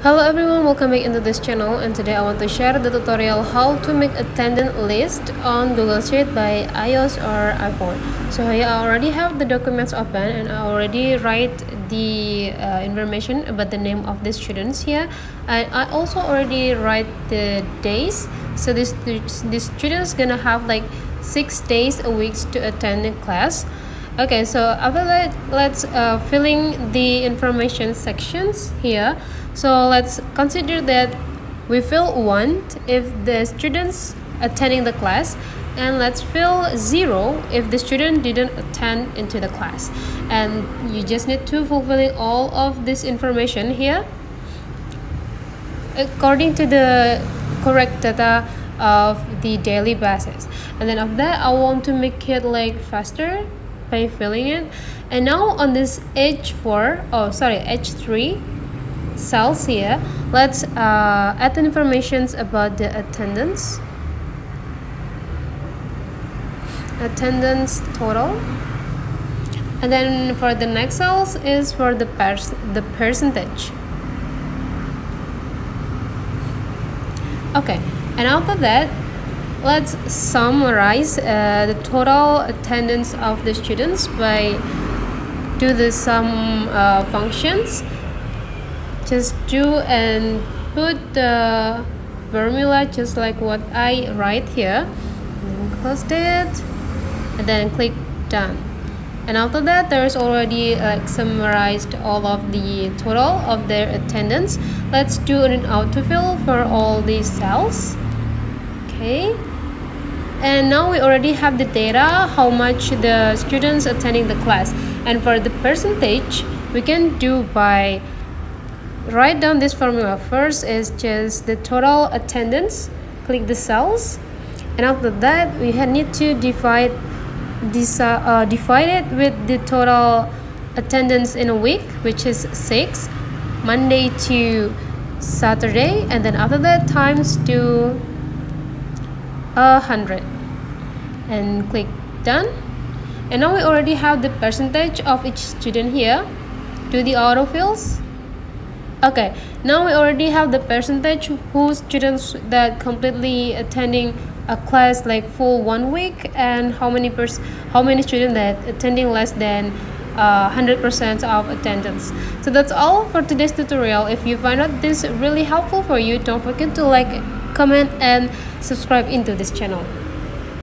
Hello everyone, welcome back into this channel, and today I want to share the tutorial how to make attendance list on Google Sheet by iOS or iPhone. So here I already have the documents open and I already write the information about the name of the students here, and I also already write the days. So this students gonna have like 6 days a week to attend the class. Okay, so after that, let's filling the information sections here. So let's consider that we fill 1 if the students attending the class, and let's fill 0 if the student didn't attend into the class. And you just need to fulfilling all of this information here according to the correct data of the daily basis. And then after that, I want to make it like faster by filling it. And now on this H3 cells here, let's add the informations about the attendance total, and then for the next cells is for the percentage. Okay, and after that, let's summarize the total attendance of the students by do the sum functions. Just do and put the formula just like what I write here, and then close it and then click done. And after that, there's already summarized all of the total of their attendance. Let's do an autofill for all these cells. Okay, and now we already have the data how much the students attending the class. And for the percentage, we can do by write down this formula. First is just the total attendance, click the cells, and after that we need to divide it with the total attendance in a week, which is 6, Monday to Saturday, and then after that times to 100 and click done. And now we already have the percentage of each student here. Do the autofills. Okay, now we already have the percentage who students that completely attending a class like full 1 week, and how many students that attending less than 100% of attendance. So that's all for today's tutorial. If you find out this really helpful for you, don't forget to like, comment, and subscribe into this channel.